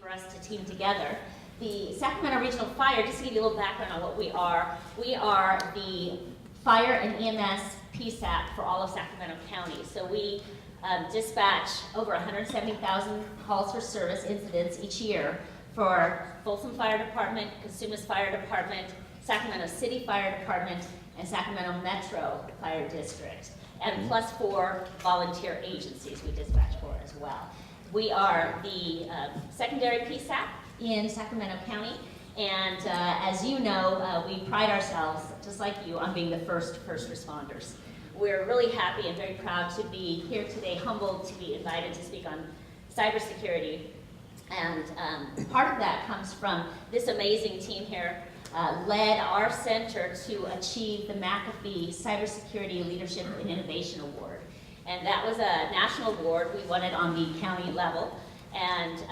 For us to team together. The Sacramento Regional Fire, just to give you a little background on what we are the fire and EMS PSAP for all of Sacramento County. So we dispatch over 170,000 calls for service incidents each year for Folsom Fire Department, Cosumnes Fire Department, Sacramento City Fire Department, and Sacramento Metro Fire District, and plus 4 volunteer agencies we dispatch for as well. We are the secondary PSAP in Sacramento County, and as you know, we pride ourselves, just like you, on being the first responders. We're really happy and very proud to be here today, humbled to be invited to speak on cybersecurity, and part of that comes from this amazing team here, led our center to achieve the McAfee Cybersecurity Leadership and Innovation Award. And that was a national award. We won it on the county level, and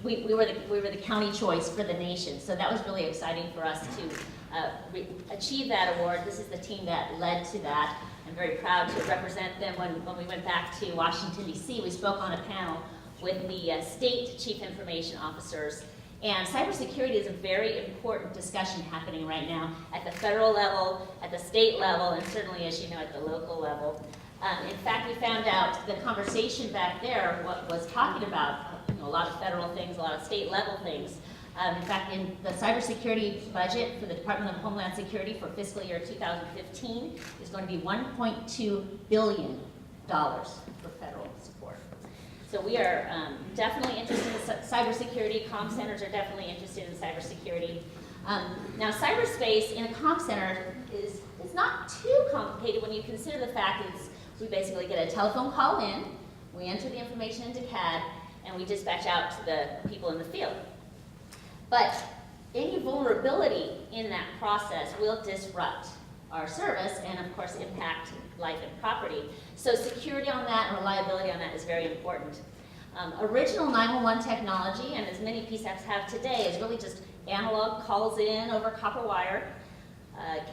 we were the county choice for the nation. So that was really exciting for us to achieve that award. This is the team that led to that. I'm very proud to represent them. When we went back to Washington, D.C., we spoke on a panel with the state chief information officers. And cybersecurity is a very important discussion happening right now at the federal level, at the state level, and certainly, as you know, at the local level. In fact, we found out the conversation back there was talking about a lot of federal things, a lot of state level things. In fact, in the cybersecurity budget for the Department of Homeland Security for fiscal year 2015 is going to be $1.2 billion for federal support. So we are definitely interested in cybersecurity. Comm centers are definitely interested in cybersecurity. Now, cyberspace in a comm center is not too complicated when you consider the fact that we basically get a telephone call in, we enter the information into CAD, and we dispatch out to the people in the field. But any vulnerability in that process will disrupt our service and, of course, impact life and property. So security on that and reliability on that is very important. Original 911 technology, and as many PSAPs have today, is really just analog calls in over copper wire.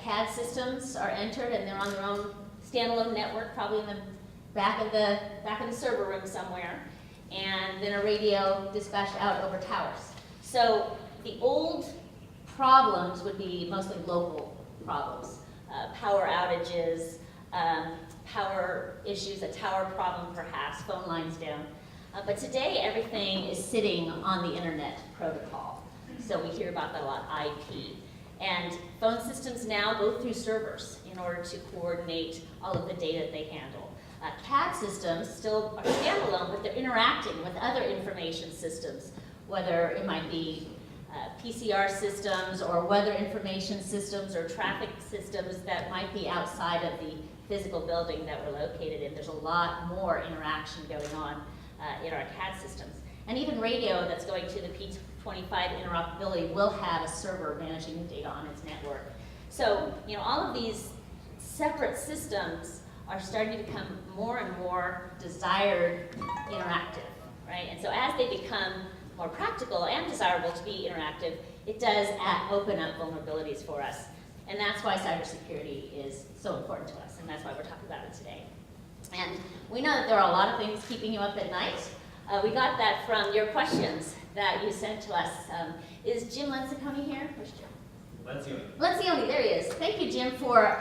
CAD systems are entered, and they're on their own standalone network, probably in the back of the server room somewhere, and then a radio dispatched out over towers. So the old problems would be mostly local problems, power outages, power issues, a tower problem perhaps, phone lines down. But today everything is sitting on the internet protocol. So we hear about that a lot, IP. And phone systems now go through servers in order to coordinate all of the data they handle. CAD systems still are standalone, but they're interacting with other information systems, whether it might be PCR systems or weather information systems or traffic systems that might be outside of the physical building that we're located in. There's a lot more interaction going on in our CAD systems. And even radio that's going to the P25 interoperability will have a server managing the data on its network. So, all of these separate systems are starting to become more and more desired interactive, right? And so as they become more practical and desirable to be interactive, it does open up vulnerabilities for us. And that's why cybersecurity is so important to us, and that's why we're talking about it today. And we know that there are a lot of things keeping you up at night. We got that from your questions that you sent to us. Is Jim Lencioni here? Where's Jim? Lencioni, there he is. Thank you, Jim, for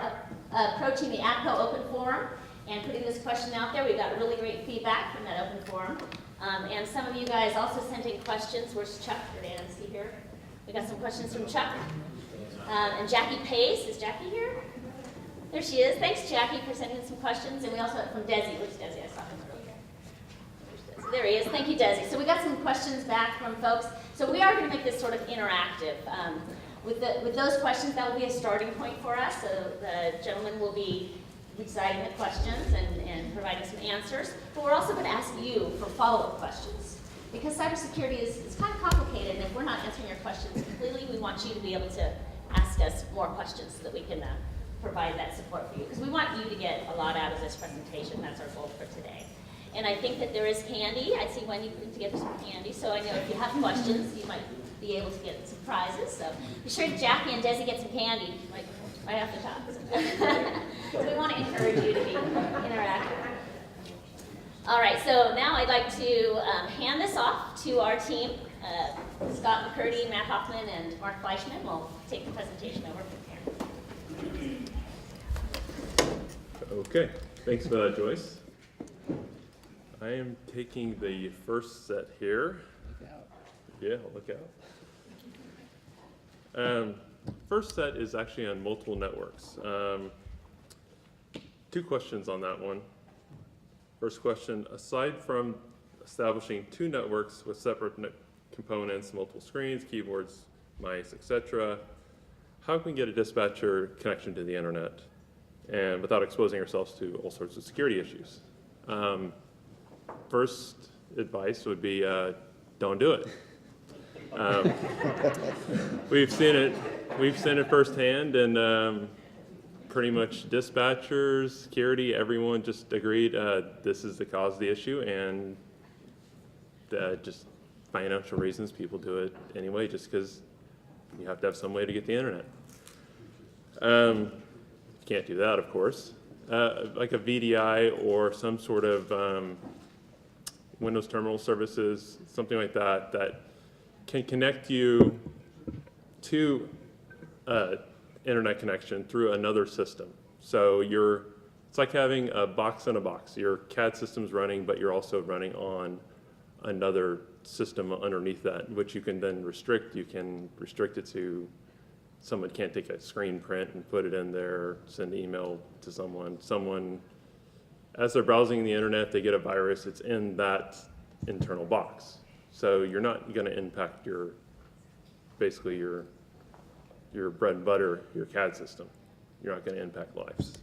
approaching the APCO Open Forum and putting this question out there. We got really great feedback from that open forum. And some of you guys also sent in questions. Where's Chuck? Did Anna see here? We got some questions from Chuck. And Jackie Pace. Is Jackie here? There she is. Thanks, Jackie, for sending in some questions. And we also have from Desi. Where's Desi? I saw him earlier. There he is. Thank you, Desi. So we got some questions back from folks. So we are going to make this sort of interactive. With those questions, that will be a starting point for us. So the gentleman will be reciting the questions and providing some answers. But we're also going to ask you for follow-up questions. Because cybersecurity is kind of complicated, and if we're not answering your questions completely, we want you to be able to ask us more questions so that we can provide that support for you. Because we want you to get a lot out of this presentation. That's our goal for today. And I think that there is candy. I see Wendy putting together some candy. So I know if you have questions, you might be able to get some prizes. So be sure Jackie and Desi get some candy, like right off the top. So we want to encourage you to be interactive. All right, so now I'd like to hand this off to our team Scott McCurdy, Matt Hoffman, and Mark Fleischman will take the presentation over from here. Okay, thanks for that, Joyce. I am taking the first set here. Yeah, look out. First set is actually on multiple networks. Two questions on that one. First question, aside from establishing two networks with separate components, multiple screens, keyboards, mice, etc., how can we get a dispatcher connection to the internet and without exposing ourselves to all sorts of security issues? First advice would be don't do it. We've seen it firsthand, and pretty much dispatchers, security, everyone just agreed this is the cause of the issue, and just financial reasons people do it anyway, just because you have to have some way to get the internet. You can't do that, of course. Like a VDI or some sort of Windows Terminal Services, something like that, that can connect you to internet connection through another system. So it's like having a box in a box. Your CAD system's running, but you're also running on another system underneath that, which you can then restrict. You can restrict it to someone can't take a screen print and put it in there, send an email to someone. Someone, as they're browsing the internet, they get a virus, it's in that internal box. So you're not going to impact basically your bread and butter, your CAD system. You're not going to impact lives.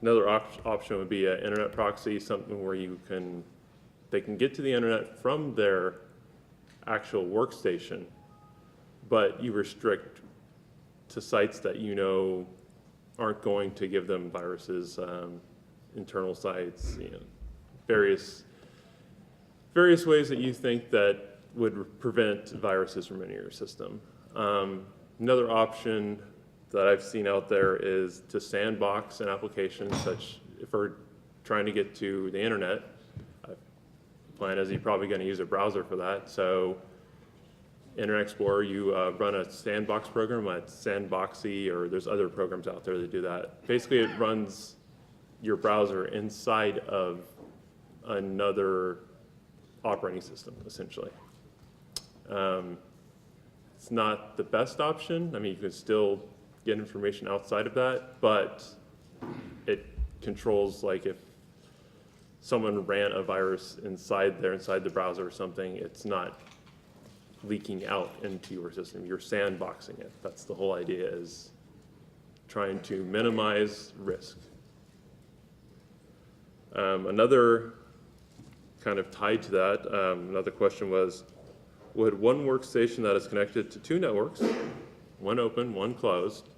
Another option would be an internet proxy, something where they can get to the internet from their actual workstation, but you restrict to sites that you know aren't going to give them viruses, internal sites, various ways that you think that would prevent viruses from entering your system. Another option that I've seen out there is to sandbox an application, such if we're trying to get to the internet. Plan is you're probably going to use a browser for that. So Internet Explorer, you run a sandbox program like Sandboxy, or there's other programs out there that do that. Basically, it runs your browser inside of another operating system, essentially. It's not the best option. I mean, you can still get information outside of that, but it controls, like, if someone ran a virus inside the browser or something, it's not leaking out into your system. You're sandboxing it. That's the whole idea, is trying to minimize risk. Another kind of tied to that, another question was, would one workstation that is connected to two networks, one open, one closed,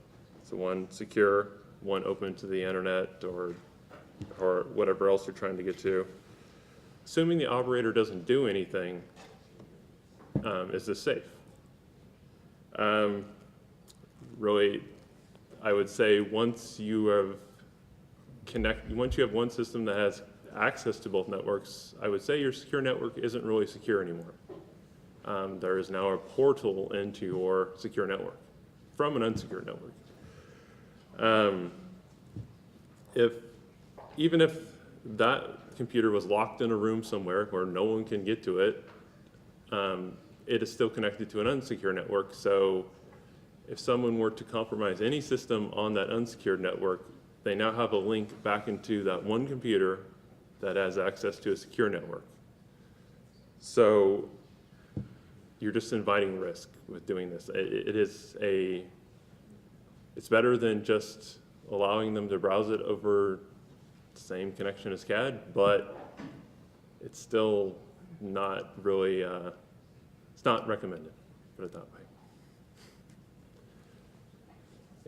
so one secure, one open to the internet or whatever else you're trying to get to, assuming the operator doesn't do anything, is this safe? Really, I would say once you have one system that has access to both networks, I would say your secure network isn't really secure anymore. There is now a portal into your secure network from an unsecure network. Even if that computer was locked in a room somewhere where no one can get to it, it is still connected to an unsecure network. So if someone were to compromise any system on that unsecured network, they now have a link back into that one computer that has access to a secure network. So you're just inviting risk with doing this. It's better than just allowing them to browse it over the same connection as CAD, but it's still not really, it's not recommended, put it that way.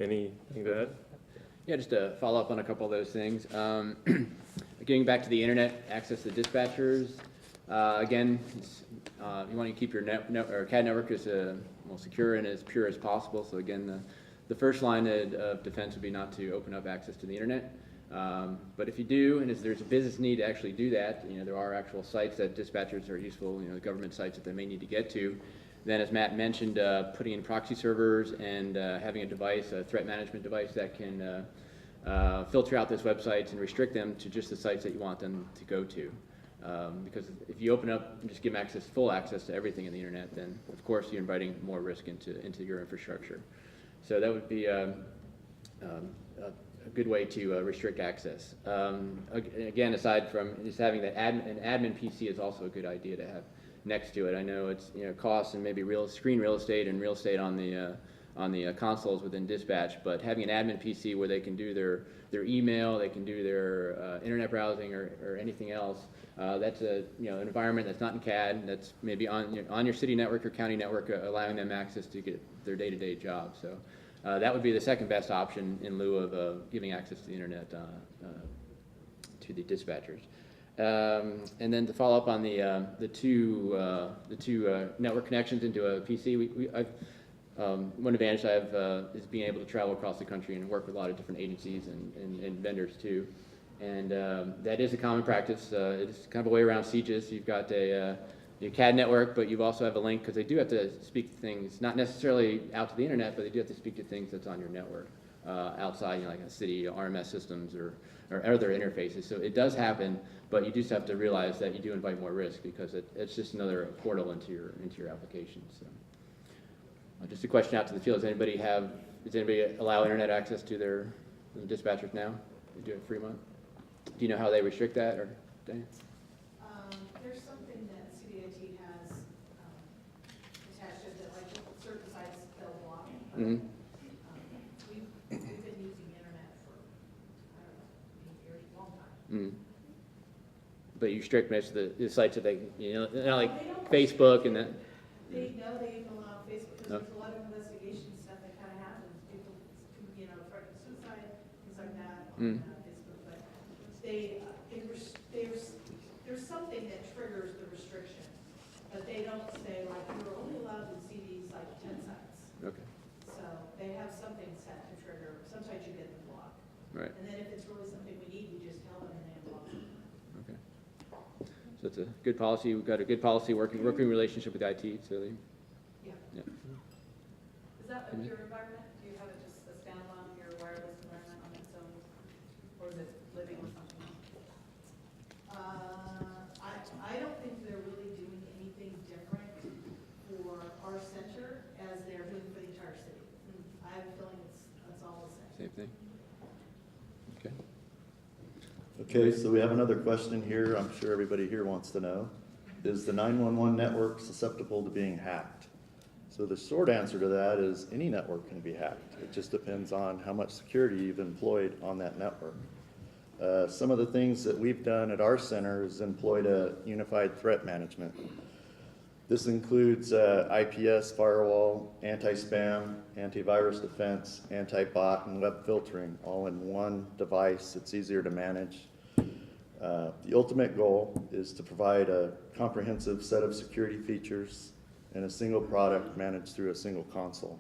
Anything to add? Yeah, just to follow up on a couple of those things. Getting back to the internet access to dispatchers, again, you want to keep your CAD network as secure and as pure as possible. So again, the first line of defense would be not to open up access to the internet. But if you do, and if there's a business need to actually do that, there are actual sites that dispatchers are useful, the government sites that they may need to get to. Then, as Matt mentioned, putting in proxy servers and having a device, a threat management device that can filter out those websites and restrict them to just the sites that you want them to go to. Because if you open up and just give them full access to everything in the internet, then of course you're inviting more risk into your infrastructure. So that would be a good way to restrict access. Again, aside from just having an admin PC is also a good idea to have next to it. I know it's costs and maybe screen real estate and real estate on the consoles within dispatch, but having an admin PC where they can do their email, they can do their internet browsing or anything else. That's an environment that's not in CAD, that's maybe on your city network or county network, allowing them access to get their day-to-day job. So that would be the second best option in lieu of giving access to the internet to the dispatchers. And then to follow up on the two network connections into a PC, one advantage I have is being able to travel across the country and work with a lot of different agencies and vendors too. And that is a common practice. It's kind of a way around sieges. You've got a CAD network, but you also have a link, because they do have to speak to things, not necessarily out to the internet, but they do have to speak to things that's on your network outside, like a city RMS systems or other interfaces. So it does happen, but you just have to realize that you do invite more risk, because it's just another portal into your application. So just a question out to the field: does anybody allow internet access to their dispatchers now? They do it Fremont. Do you know how they restrict that, or Dan? There's something that CDIT has attached to it, like certain sites they'll block. Mm-hmm. We've been using internet for, I don't know, 8 years, a long time. Mm-hmm. But you restrict most of the sites that they, like They don't Facebook and that. They know they even allow Facebook, because No. there's a lot of investigation stuff that kind of happens. People, threatening suicide, things like that on Facebook. But there's something that triggers the restriction, but they don't say, like, you're only allowed to see these, like, 10 sites. Okay. So they have something set to trigger. Sometimes you get them blocked. Right. And then if it's really something we need, we just tell them and they unblock them. Okay. So it's a good policy. We've got a good policy working relationship with IT. So Yeah. yeah. Is that a pure environment? Do you have it just a standalone, your wireless environment on its own? Or is it living with something else? I don't think they're really doing anything different for our center as they're doing for the entire city. I have a feeling it's all the same. Same thing. Okay. Okay, so we have another question here. I'm sure everybody here wants to know. Is the 911 network susceptible to being hacked? So the short answer to that is any network can be hacked. It just depends on how much security you've employed on that network. Some of the things that we've done at our center is employed a unified threat management. This includes IPS, firewall, anti-spam, antivirus defense, anti-bot, and web filtering, all in one device. It's easier to manage. The ultimate goal is to provide a comprehensive set of security features in a single product managed through a single console.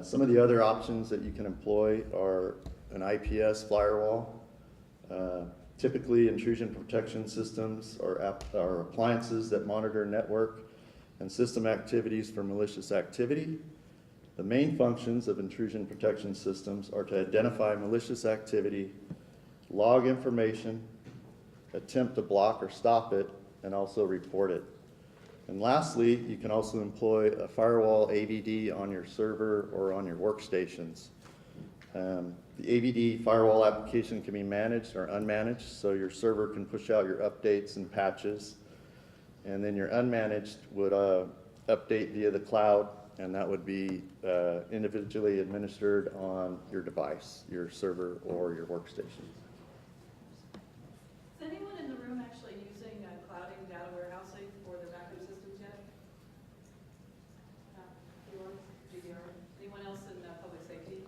Some of the other options that you can employ are an IPS firewall. Typically, intrusion protection systems are appliances that monitor network and system activities for malicious activity. The main functions of intrusion protection systems are to identify malicious activity, log information, attempt to block or stop it, and also report it. And lastly, you can also employ a firewall AVD on your server or on your workstations. The AVD firewall application can be managed or unmanaged, so your server can push out your updates and patches, and then your unmanaged would update via the cloud, and that would be individually administered on your device, your server or your workstation. Is anyone in the room actually using clouding data warehousing for their backup systems yet? No? GDR? Anyone else in public safety?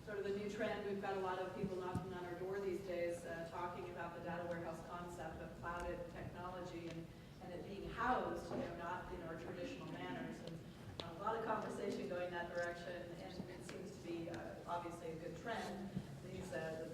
Sort of the new trend, we've got a lot of people knocking on our door these days talking about the data warehouse concept of clouded technology and it being housed, not in our traditional manners. And a lot of conversation going that direction, and it seems to be obviously a good trend. The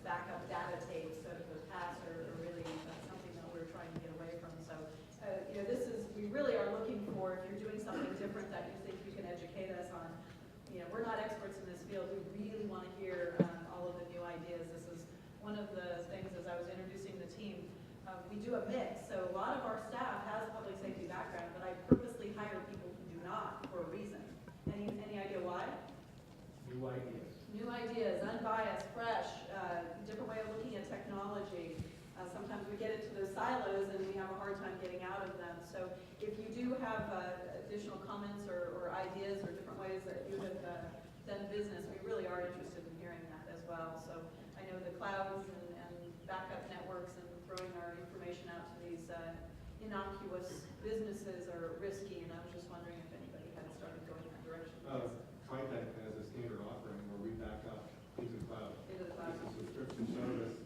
do a mix. So a lot of our staff has a public safety background, but I purposely hire people who do not for a reason. Any idea why? New ideas. New ideas, unbiased, fresh, different way of looking at technology. Sometimes we get into those silos and we have a hard time getting out of them. So if you do have additional comments or ideas or different ways that you have done business, we really are interested in hearing that as well. So I know the clouds and backup networks and throwing our information out to these innocuous businesses are risky, and I was just wondering if anybody had started going in that direction. TriTech has a standard offering where we back up into the cloud. Into the cloud. It's a subscription service.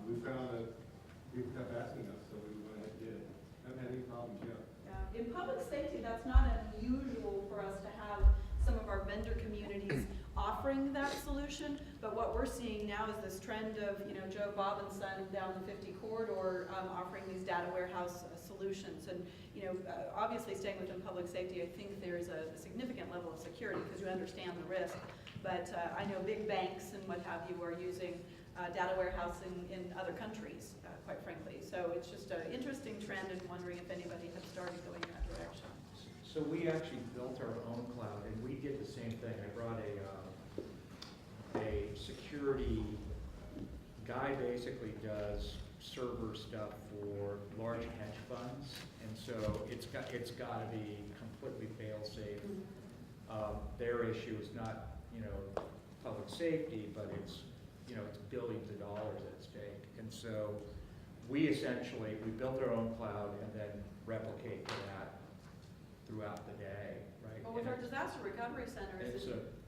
We found that people kept asking us, so we went ahead and did it. Haven't had any problems yet. Yeah. In public safety, that's not unusual for us to have some of our vendor communities offering that solution, but what we're seeing now is this trend of, Joe, Bob, and Son down the 50 corridor offering these data warehouse solutions. And, obviously staying within public safety, I think there's a significant level of security because you understand the risk. But I know big banks and what have you are using data warehouse in other countries, quite frankly. So it's just an interesting trend, and wondering if anybody had started going in that direction. So we actually built our own cloud, and we did the same thing. I brought a security guy, basically does server stuff for large hedge funds, and so it's got to be completely fail-safe. Their issue is not public safety, but it's it's billions of dollars at stake, and so we built our own cloud and then replicate that throughout the day, right? Well, with our disaster recovery centers,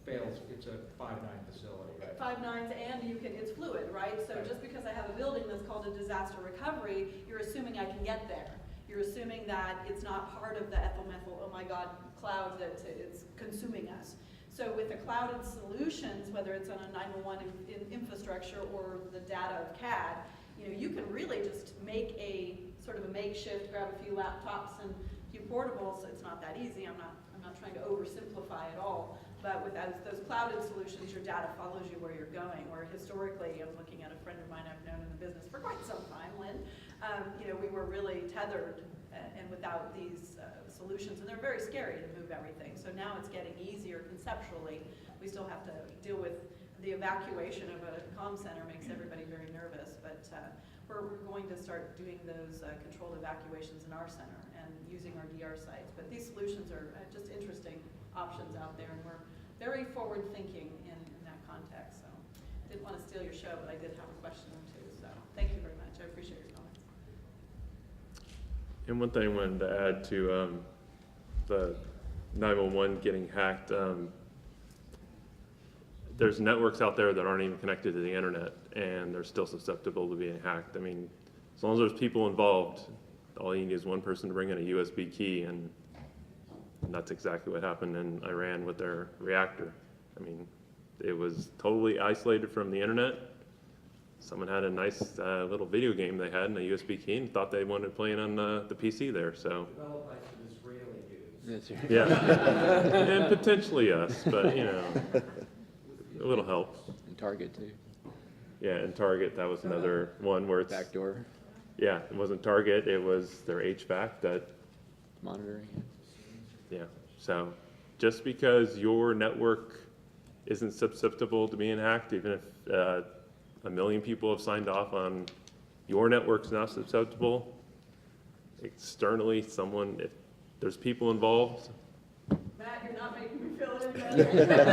It's a 5-9 facility, right? 5 nines, and it's fluid, right? So Right. just because I have a building that's called a disaster recovery, you're assuming I can get there. You're assuming that it's not part of the ethyl-methyl, oh my God, cloud that it's consuming us. So with the clouded solutions, whether it's on a 911 infrastructure or the data of CAD, you can really just make a sort of a makeshift, grab a few laptops and a few portables. It's not that easy. I'm not trying to oversimplify it all. But with those clouded solutions, your data follows you where you're going. Where historically, I'm looking at a friend of mine I've known in the business for quite some time, Lynn. We were really tethered and without these solutions, and they're very scary to move everything. So now it's getting easier conceptually. We still have to deal with the evacuation of a comm center, makes everybody very nervous. But we're going to start doing those controlled evacuations in our center and using our DR sites. But these solutions are just interesting options out there, and we're very forward thinking in that context. So didn't want to steal your show, but I did have a question or two. So thank you very much. I appreciate your comments. And one thing I wanted to add to the 911 getting hacked, there's networks out there that aren't even connected to the internet, and they're still susceptible to being hacked. I mean, as long as there's people involved, all you need is one person to bring in a USB key, and that's exactly what happened in Iran with their reactor. I mean, it was totally isolated from the internet. Someone had a nice little video game they had and a USB key and thought they wanted to play it on the PC there, so. Developed by some Israeli dudes. That's right. Yeah, and potentially us, but a little help. And Target too. Yeah, and Target, that was another one where it's. Backdoor Yeah, it wasn't Target, it was their HVAC that, monitoring. yeah. So just because your network isn't susceptible to being hacked, even if 1 million people have signed off on your network's not susceptible, externally, if there's people involved. Matt, you're not making me feel any better.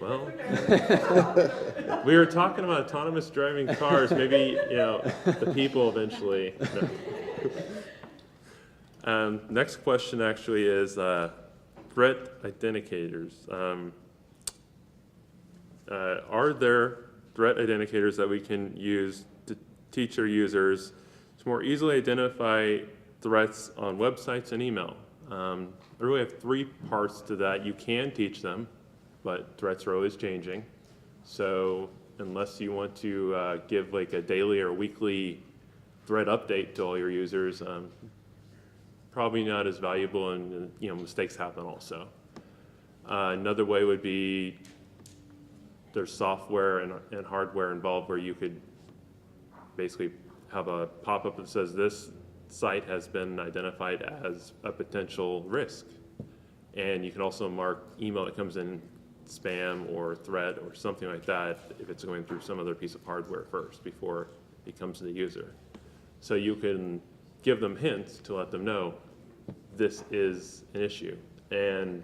Well, we were talking about autonomous driving cars, maybe, the people eventually. No. Next question actually is threat authenticators. Are there threat identifiers that we can use to teach our users to more easily identify threats on websites and email? I really have 3 parts to that. You can teach them, but threats are always changing. So unless you want to give like a daily or weekly threat update to all your users, probably not as valuable, and mistakes happen also. Another way would be there's software and hardware involved where you could basically have a pop-up that says this site has been identified as a potential risk. And you can also mark email that comes in spam or threat or something like that if it's going through some other piece of hardware first before it comes to the user. So you can give them hints to let them know this is an issue. And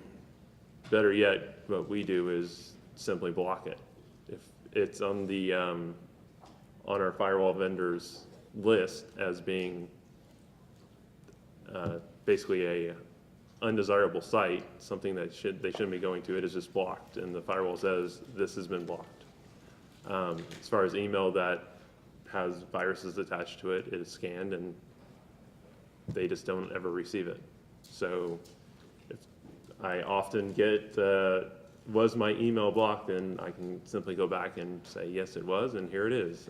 better yet, what we do is simply block it. If it's on the on our firewall vendors list as being basically a undesirable site, something that they shouldn't be going to, it is just blocked, and the firewall says this has been blocked. As far as email that has viruses attached to it, it is scanned, and they just don't ever receive it. So if I often get, was my email blocked, then I can simply go back and say, yes, it was, and here it is.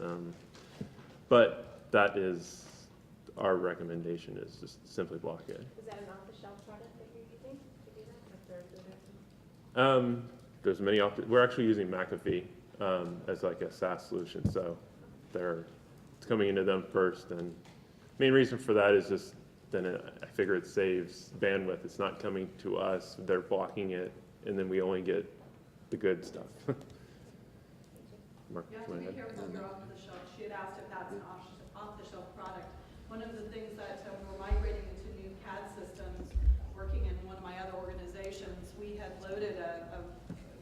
But that is, our recommendation is just simply block it. Is that an off-the-shelf product that you're using to do that? There's many, we're actually using McAfee as like a SaaS solution, so it's coming into them first, and main reason for that is just then I figure it saves bandwidth. It's not coming to us, they're blocking it, and then we only get the good stuff. Mark, You have to be careful if you're off the shelf. She had asked if that's an off-the-shelf product. One of the things that we're migrating into new CAD systems, working in one of my other organizations, we had loaded a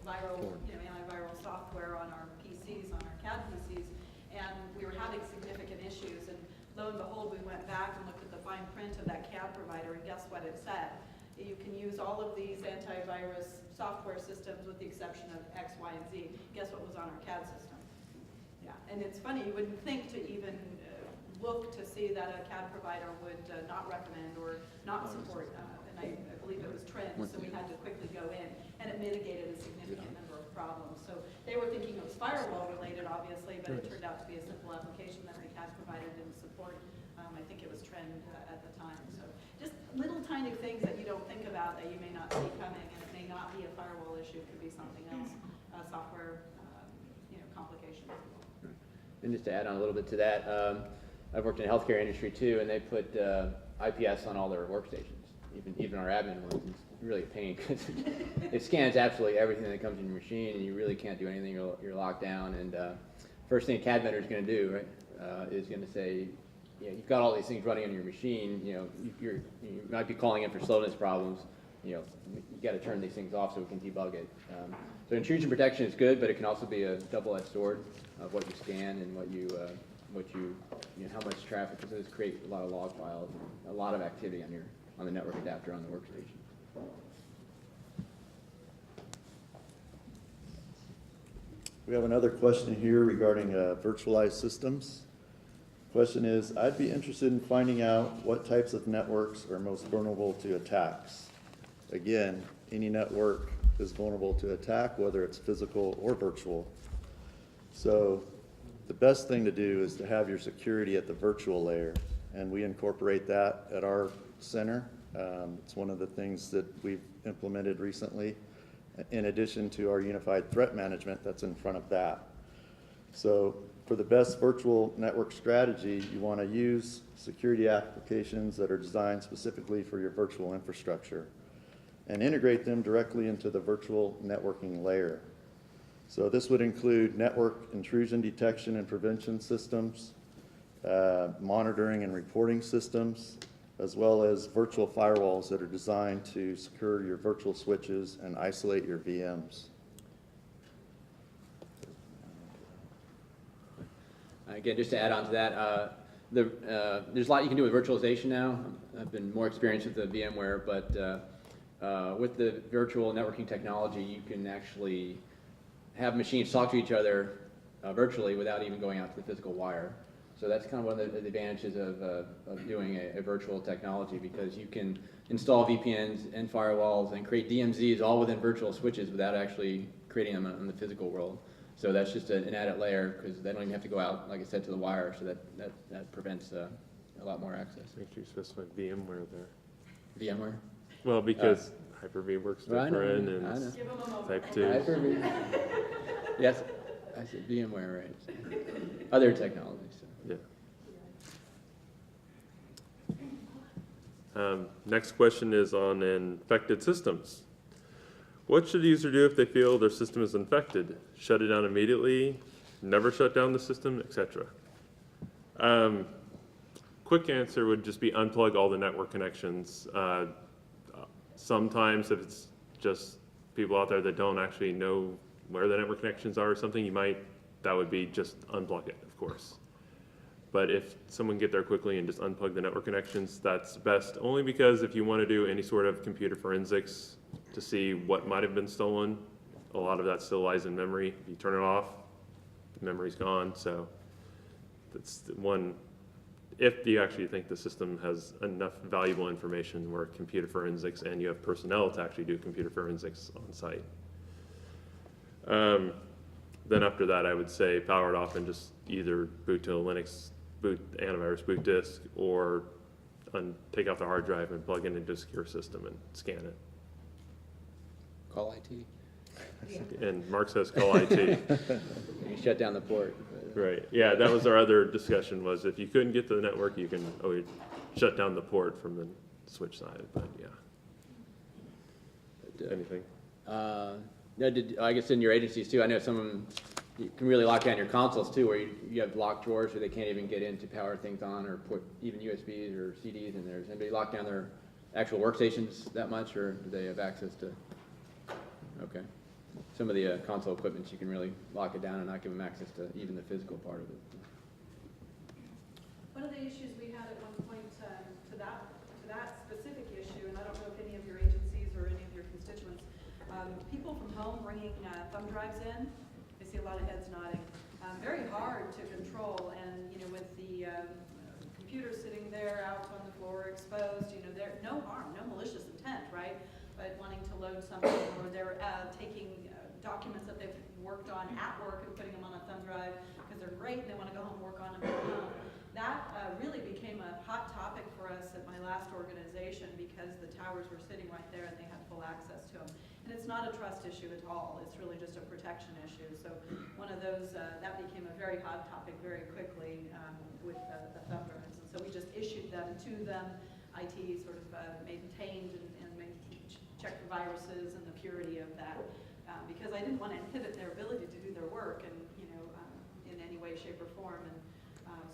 viral, antiviral software on our PCs, on our CAD PCs, and we were having significant issues. And lo and behold, we went back and looked at the fine print of that CAD provider, and guess what it said? You can use all of these antivirus software systems with the exception of X, Y, and Z. Guess what was on our CAD system? Yeah, and it's funny, you wouldn't think to even look to see that a CAD provider would not recommend or not support, and I believe it was trend, so we had to quickly go in, and it mitigated a significant number of problems. So they were thinking it was firewall related, obviously, but it turned out to be a simple application that the CAD provider didn't support. I think it was trend at the time. So just little tiny things that you don't think about that you may not see coming, and it may not be a firewall issue, it could be something else, software, complications. And just to add on a little bit to that, I've worked in the healthcare industry too, and they put IPS on all their workstations, even our admin ones. It's really a pain because it scans absolutely everything that comes in your machine, and you really can't do anything. You're locked down. And first thing a CAD vendor is going to do, right, is going to say, you've got all these things running on your machine. You might be calling in for slowness problems. You got to turn these things off so we can debug it. So intrusion protection is good, but it can also be a double-edged sword of what you scan and how much traffic, because it does create a lot of log files and a lot of activity on the network adapter on the workstation. We have another question here regarding virtualized systems. Question is, I'd be interested in finding out what types of networks are most vulnerable to attacks. Again, any network is vulnerable to attack, whether it's physical or virtual. So the best thing to do is to have your security at the virtual layer, and we incorporate that at our center. It's one of the things that we've implemented recently, in addition to our unified threat management that's in front of that. So for the best virtual network strategy, you want to use security applications that are designed specifically for your virtual infrastructure and integrate them directly into the virtual networking layer. So this would include network intrusion detection and prevention systems, monitoring and reporting systems, as well as virtual firewalls that are designed to secure your virtual switches and isolate your VMs. Again, just to add on to that, there's a lot you can do with virtualization now. I've been more experienced with the VMware, but with the virtual networking technology, you can actually have machines talk to each other virtually without even going out to the physical wire. So that's kind of one of the advantages of doing a virtual technology, because you can install VPNs and firewalls and create DMZs all within virtual switches without actually creating them in the physical world. So that's just an added layer, because they don't even have to go out, like I said, to the wire, so that prevents a lot more access. Make sure you specify VMware there. VMware? Well, because Hyper-V works Well, I know, different I know. and Give them a moment. Type 2. Hyper-V. Yes, I said VMware, right? Other technologies. So. Yeah. Next question is on infected systems. What should the user do if they feel their system is infected? Shut it down immediately, never shut down the system, etc. Quick answer would just be unplug all the network connections. Sometimes if it's just people out there that don't actually know where the network connections are or something, that would be just unplug it, of course. But if someone get there quickly and just unplug the network connections, that's best, only because if you want to do any sort of computer forensics to see what might have been stolen, a lot of that still lies in memory. If you turn it off, the memory's gone. So that's one, if you actually think the system has enough valuable information where computer forensics and you have personnel to actually do computer forensics on site. Then after that, I would say power it off and just either boot to a Linux antivirus boot disk, or take out the hard drive and plug it into a secure system and scan it. Call IT. And Mark says call IT. You shut down the port. Right. Yeah, that was our other discussion, was if you couldn't get to the network, you can always shut down the port from the switch side. But yeah. Anything? No, I guess in your agencies too, I know some of them, you can really lock down your consoles too, where you have locked drawers where they can't even get in to power things on, or put even USBs or CDs in there. Does anybody lock down their actual workstations that much, or do they have access to? Okay. Some of the console equipment, you can really lock it down and not give them access to even the physical part of it. One of the issues we had at one point to that specific issue, and I don't know if any of your agencies or any of your constituents, people from home bringing thumb drives in. I see a lot of heads nodding. Very hard to control, and with the computer sitting there out on the floor exposed, there no harm, no malicious intent, right? But wanting to load something, or they're taking documents that they've worked on at work and putting them on a thumb drive because they're great and they want to go home and work on them at home. That really became a hot topic for us at my last organization because the towers were sitting right there and they had full access to them. And it's not a trust issue at all. It's really just a protection issue. So one of those, that became a very hot topic very quickly with the thumb drives. And so we just issued them to them. IT sort of maintained and checked the viruses and the purity of that because I didn't want to inhibit their ability to do their work and in any way, shape, or form. And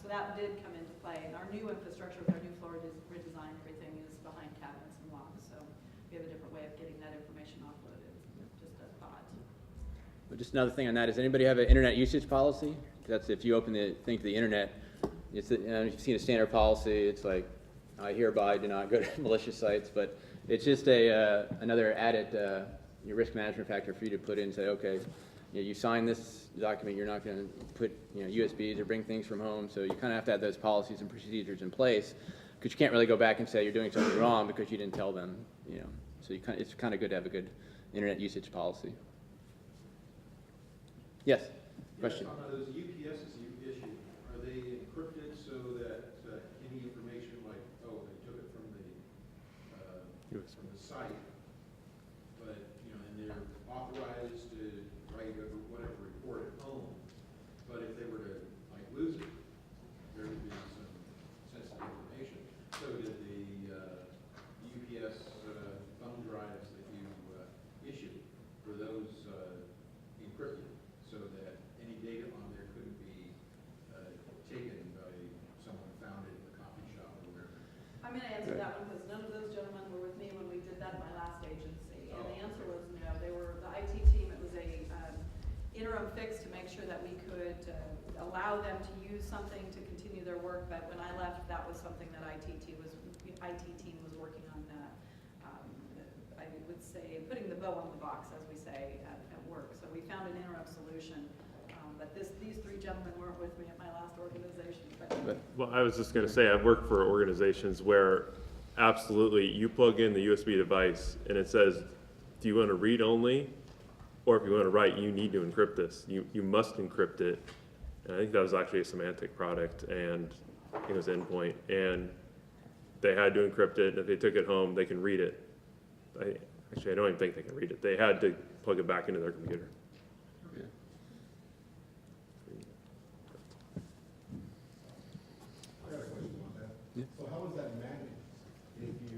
so that did come into play. And our new infrastructure with our new floor redesign, everything is behind cabinets and locks. So we have a different way of getting that information offloaded. Just a thought. But just another thing on that, does anybody have an internet usage policy? That's if you open the thing to the internet, it's you've seen a standard policy. It's like, I hereby do not go to malicious sites, but it's just another added your risk management factor for you to put in and say, okay, you sign this document, you're not going to put USBs or bring things from home, so you kind of have to have those policies and procedures in place, because you can't really go back and say you're doing something wrong because you didn't tell them, So it's kind of good to have a good internet usage policy. Yes? Question? Yes, on those UPSs you issue, are they encrypted so that any information like, oh, they took it from the site, but, and they're authorized to write whatever report at home, but if they were to, lose it, there would be some sensitive information. So did the UPS thumb drives that you issue, were those encrypted so that any data on there couldn't be taken by someone found it in the coffee shop or wherever? I'm going to answer that one because none of those gentlemen were with me when we did that at my last agency. And the answer was no. They were the IT team. It was a interim fix to make sure that we could allow them to use something to continue their work. But when I left, that was something that IT team was working on. I would say putting the bow on the box, as we say at work. So we found an interim solution. But these three gentlemen weren't with me at my last organization. Well, I was just going to say, I've worked for organizations where absolutely you plug in the USB device and it says, do you want to read only? Or if you want to write, you need to encrypt this. You must encrypt it. And I think that was actually a Semantic product, and I think it was Endpoint. And they had to encrypt it, and if they took it home, they can read it. Actually, I don't even think they can read it. They had to plug it back into their computer. I got a question on that. So how is that managed? If you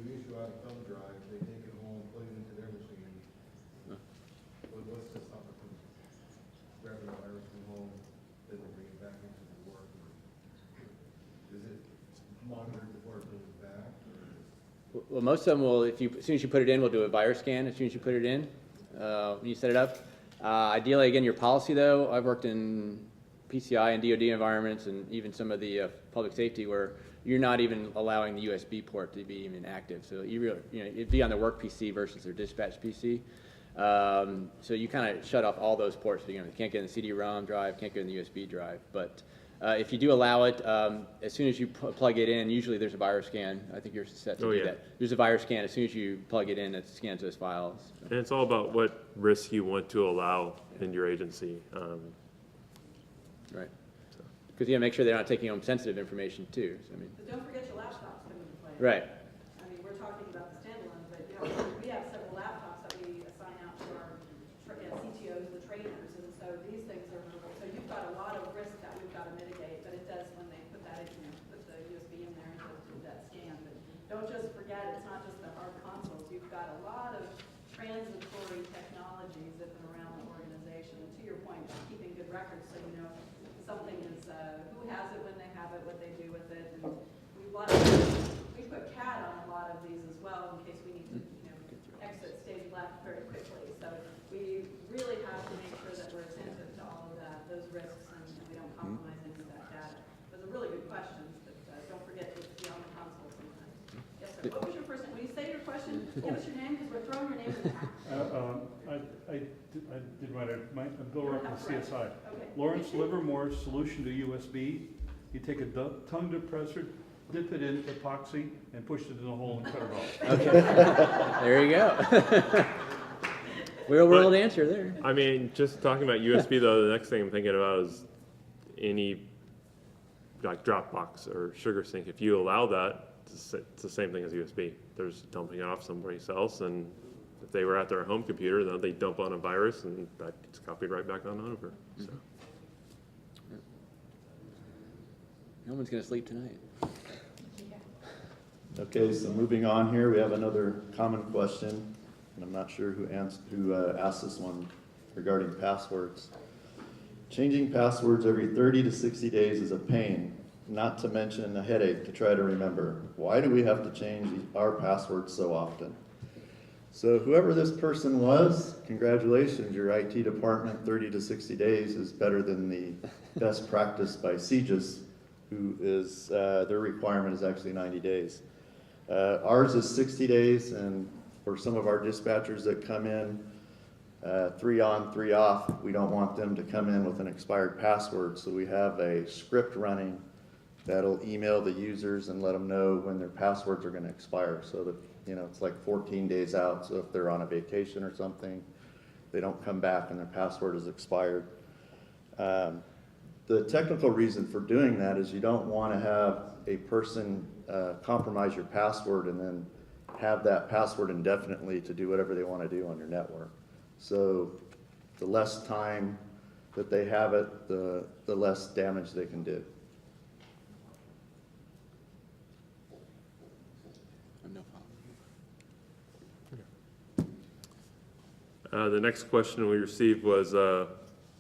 Well, most of them will, as soon as you put it in, we'll do a virus scan as soon as you put it in, when you set it up. Ideally, again, your policy though, I've worked in PCI and DoD environments and even some of the public safety where you're not even allowing the USB port to be even active. So it'd be on the work PC versus their dispatch PC. So you kind of shut off all those ports. You can't get in the CD-ROM drive, can't get in the USB drive. But if you do allow it, as soon as you plug it in, usually there's a virus scan. I think you're set to do that. There's a virus scan as soon as you plug it in, it scans those files. And it's all about what risks you want to allow in your agency. Right. Because you got to make sure they're not taking home sensitive information too. So, I mean. But don't forget your laptops come into play. Right. I mean, we're talking about the standalone, but we have several laptops that we assign out to our CTOs, the trainers, and so these things are movable. So you've got a lot of risk that we've got to mitigate, but it does when they put that in, put the USB in there and do that scan. But don't just forget, it's not just the hard consoles. You've got a lot of transitory technologies that are around the organization. And to your point, keeping good records so you know something is, who has it, when they have it, what they do with it. And we put CAD on a lot of these as well in case we need to, exit stage left very quickly. So we really have to make sure that we're attentive to all of those risks and we don't compromise any of that data. Those are really good questions, but don't forget it's beyond the console sometimes. Yes, sir. What was your first name? When you say your question, give us your name because we're throwing your name in the hat. I did write it. I'm Bill Rupp with CSI. Okay. Lawrence Livermore's solution to USB, you take a tongue depressor, dip it in epoxy, and push it in the hole and cut it off. Okay. There you go. Real world answer there. I mean, just talking about USB though, the next thing I'm thinking about is any like Dropbox or SugarSync. If you allow that, it's the same thing as USB. There's dumping it off somebody else, and if they were at their home computer, then they dump on a virus, and that gets copied right back on over. So. No one's going to sleep tonight. Okay, so moving on here, we have another common question, and I'm not sure who asked this one regarding passwords. Changing passwords every 30 to 60 days is a pain, not to mention a headache to try to remember. Why do we have to change our passwords so often? So whoever this person was, congratulations, your IT department 30 to 60 days is better than the best practice by CGIS, who is, their requirement is actually 90 days. Ours is 60 days, and for some of our dispatchers that come in 3 on, 3 off, we don't want them to come in with an expired password, so we have a script running that'll email the users and let them know when their passwords are going to expire, so that it's like 14 days out, so if they're on a vacation or something, they don't come back and their password is expired. The technical reason for doing that is you don't want to have a person compromise your password and then have that password indefinitely to do whatever they want to do on your network. So the less time that they have it, the less damage they can do. The next question we received was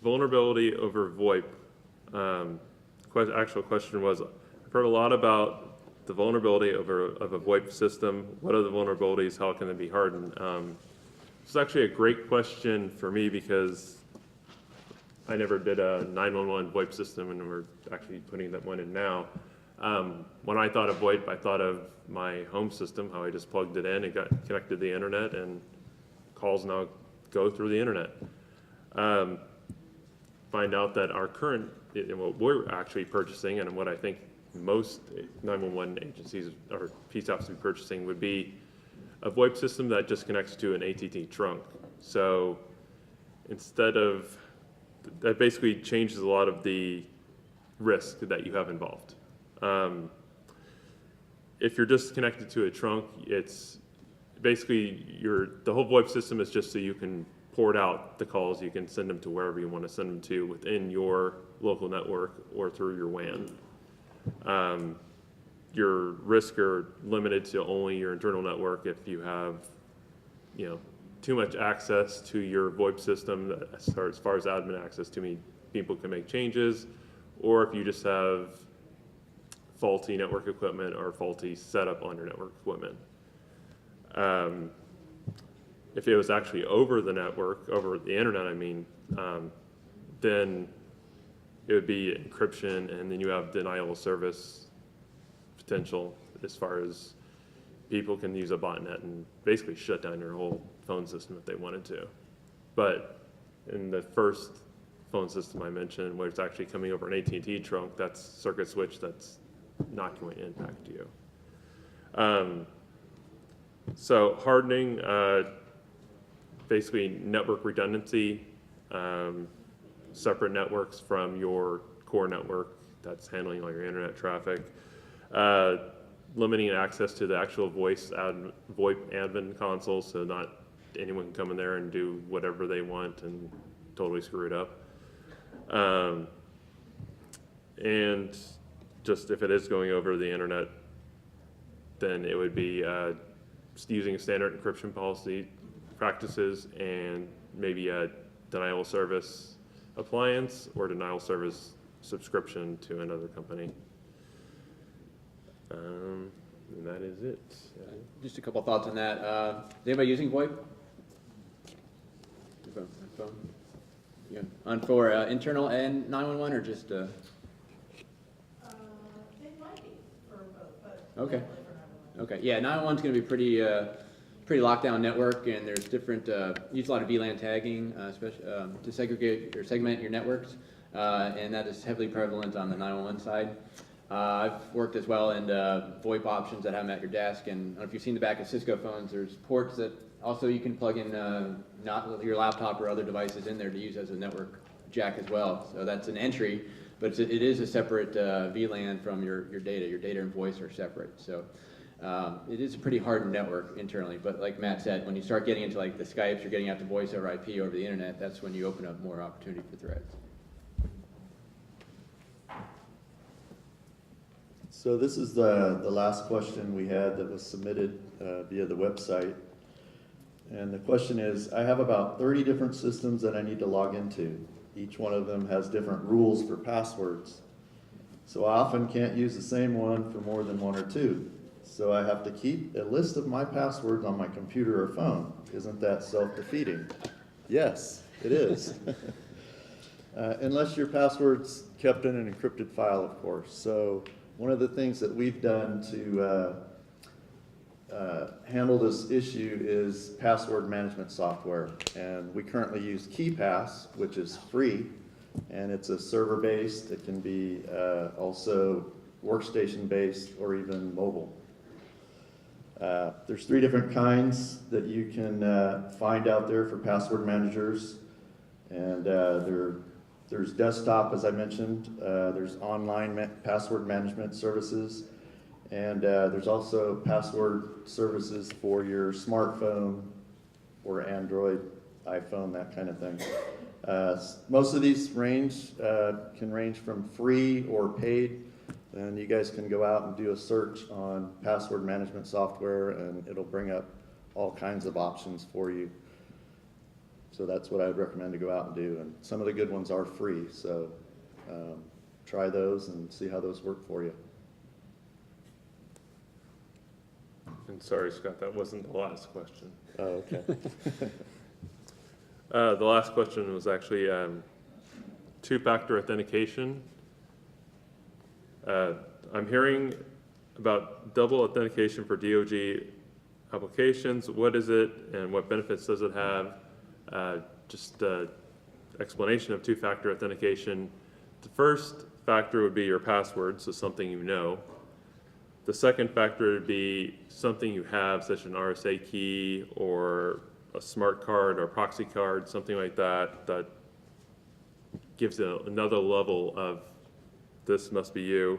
vulnerability over VoIP. Actual question was, I've heard a lot about the vulnerability of a VoIP system. What are the vulnerabilities? How can they be hardened? It's actually a great question for me because I never did a 911 VoIP system, and we're actually putting that one in now. When I thought of VoIP, I thought of my home system, how I just plugged it in and got connected to the internet, and calls now go through the internet. Find out that our current, what we're actually purchasing, and what I think most 911 agencies or PSAPs would be purchasing would be a VoIP system that just connects to an ATT trunk. So instead of, that basically changes a lot of the risk that you have involved. If you're just connected to a trunk, it's basically the whole VoIP system is just so you can port out the calls. You can send them to wherever you want to send them to within your local network or through your WAN. Your risks are limited to only your internal network. If you have, too much access to your VoIP system, as far as admin access, too many people can make changes, or if you just have faulty network equipment or faulty setup on your network equipment. If it was actually over the network, over the internet, I mean, then it would be encryption, and then you have denial of service potential as far as people can use a botnet and basically shut down your whole phone system if they wanted to. But in the first phone system I mentioned, where it's actually coming over an AT&T trunk, that's circuit switch, that's not going to impact you. So hardening, basically network redundancy, separate networks from your core network that's handling all your internet traffic, limiting access to the actual VoIP admin console, so not anyone can come in there and do whatever they want and totally screw it up. And just if it is going over the internet, then it would be using standard encryption policy practices and maybe a denial of service appliance or denial of service subscription to another company. And that is it. Just a couple thoughts on that. Is anybody using VoIP? Phone? Yeah. On for internal and 911 or just? It might be for both, but Okay. definitely for 911. Okay. Yeah, 911 is going to be pretty locked down network, and there's different use a lot of VLAN tagging, especially to segregate or segment your networks, and that is heavily prevalent on the 911 side. I've worked as well in VoIP options that have them at your desk, and I don't know if you've seen the back of Cisco phones, there's ports that also you can plug in not your laptop or other devices in there to use as a network jack as well. So that's an entry, but it is a separate VLAN from your data. Your data and voice are separate. So it is a pretty hardened network internally, but like Matt said, when you start getting into like the Skypes, you're getting out to voice over IP over the internet, that's when you open up more opportunity for threats. So this is the last question we had that was submitted via the website. And the question is, I have about 30 different systems that I need to log into. Each one of them has different rules for passwords. So I often can't use the same one for more than one or two. So I have to keep a list of my passwords on my computer or phone. Isn't that self-defeating? Yes, it is. Unless your password's kept in an encrypted file, of course. So one of the things that we've done to handle this issue is password management software. And we currently use KeePass, which is free, and it's a server-based. It can be also workstation-based or even mobile. There's 3 different kinds that you can find out there for password managers. And there's desktop, as I mentioned. There's online password management services. And there's also password services for your smartphone or Android, iPhone, that kind of thing. Most of these can range from free or paid. And you guys can go out and do a search on password management software, and it'll bring up all kinds of options for you. So that's what I'd recommend to go out and do. And some of the good ones are free, so try those and see how those work for you. And sorry, Scott, that wasn't the last question. Oh, okay. The last question was actually two-factor authentication. I'm hearing about double authentication for DoD applications. What is it and what benefits does it have? Just explanation of two-factor authentication. The first factor would be your password, so something you know. The second factor would be something you have, such as an RSA key or a smart card or proxy card, something like that, that gives it another level of this must be you.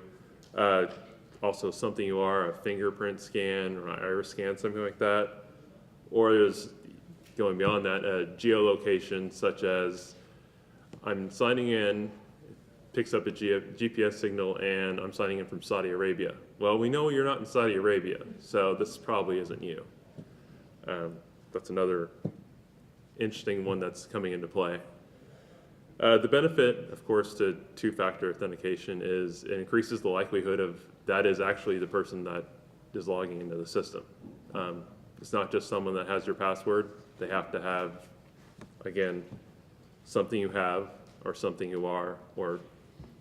Also something you are, a fingerprint scan or an iris scan, something like that. Or there's, going beyond that, a geolocation such as I'm signing in, picks up a GPS signal, and I'm signing in from Saudi Arabia. Well, we know you're not in Saudi Arabia, so this probably isn't you. That's another interesting one that's coming into play. The benefit, of course, to two-factor authentication is it increases the likelihood of that is actually the person that is logging into the system. It's not just someone that has your password. They have to have, again, something you have, or something you are, or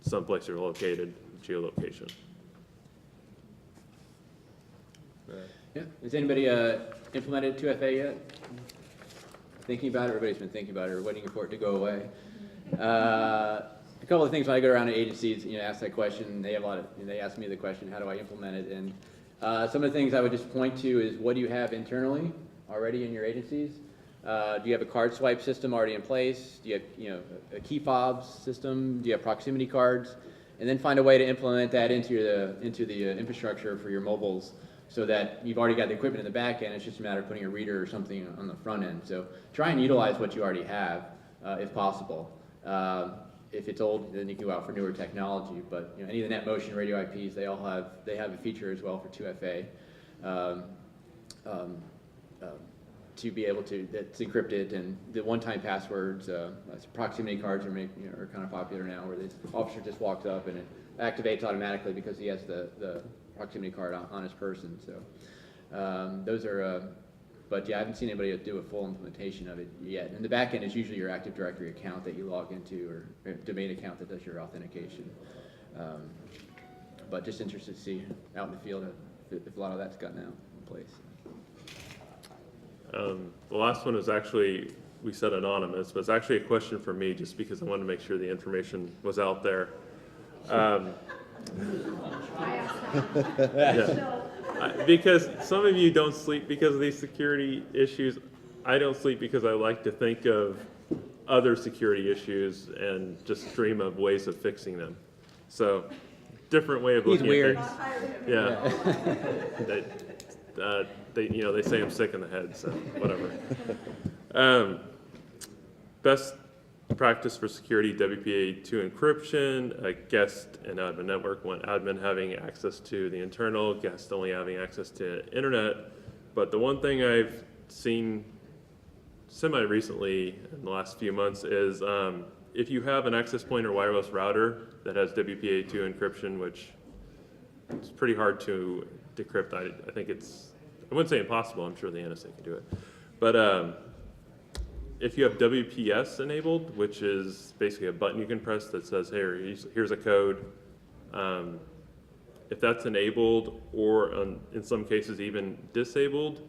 someplace you're located, geolocation. Yeah, has anybody implemented 2FA yet? Thinking about it, everybody's been thinking about it, or waiting for it to go away. A couple of things when I go around to agencies, ask that question, they ask me the question, how do I implement it? And some of the things I would just point to is, what do you have internally already in your agencies? Do you have a card swipe system already in place? Do you have, a key fobs system? Do you have proximity cards? And then find a way to implement that into the infrastructure for your mobiles, so that you've already got the equipment in the back end. It's just a matter of putting a reader or something on the front end. So try and utilize what you already have, if possible. If it's old, then you can go out for newer technology. But any of the NetMotion radio IPs, they have a feature as well for 2FA. To be able to, that's encrypted, and the one-time passwords, proximity cards are kind of popular now, where the officer just walks up and it activates automatically because he has the proximity card on his person. So those are, but yeah, I haven't seen anybody do a full implementation of it yet. And the back end is usually your Active Directory account that you log into, or a domain account that does your authentication. But just interested to see out in the field if a lot of that's gotten out in place. The last one is actually, we said anonymous, but it's actually a question for me, just because I wanted to make sure the information was out there. Yeah. Because some of you don't sleep because of these security issues. I don't sleep because I like to think of other security issues and just dream of ways of fixing them. So, different way of looking weird. at things. Yeah. They say I'm sick in the head, so whatever. Best practice for security, WPA2 encryption, a guest and admin network, one admin having access to the internal, guest only having access to internet. But the one thing I've seen semi-recently in the last few months is if you have an access point or wireless router that has WPA2 encryption, which it's pretty hard to decrypt. I think I wouldn't say impossible, I'm sure the NSA can do it. But if you have WPS enabled, which is basically a button you can press that says, hey, here's a code. If that's enabled, or in some cases even disabled,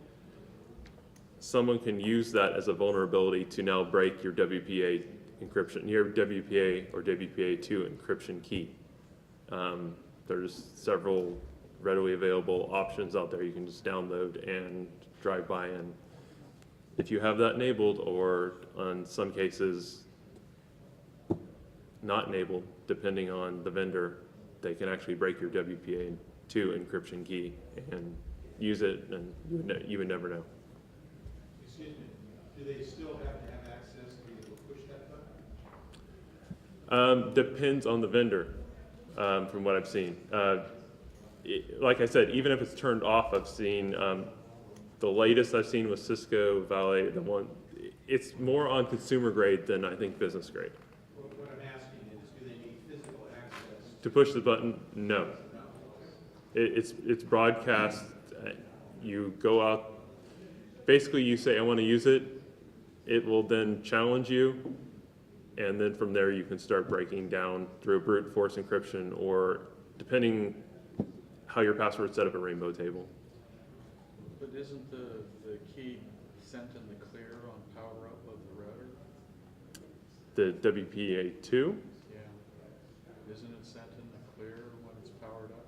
someone can use that as a vulnerability to now break your WPA encryption, your WPA or WPA2 encryption key. There's several readily available options out there you can just download and drive by, and if you have that enabled, or in some cases not enabled, depending on the vendor, they can actually break your WPA2 encryption key and use it, and you would never know. Excuse me, do they still have to have access to be able to push that button? Depends on the vendor, from what I've seen. Like I said, even if it's turned off, I've seen, the latest I've seen was Cisco Valet, the one, it's more on consumer grade than I think business grade. What I'm asking is, do they need physical access? To push the button, no. It's broadcast. You go out, basically you say, I want to use it. It will then challenge you, and then from there you can start breaking down through brute force encryption, or depending how your password set up a rainbow table. But isn't the key sent in the clear on power up of the router? The WPA2? Yeah. Isn't it sent in the clear when it's powered up?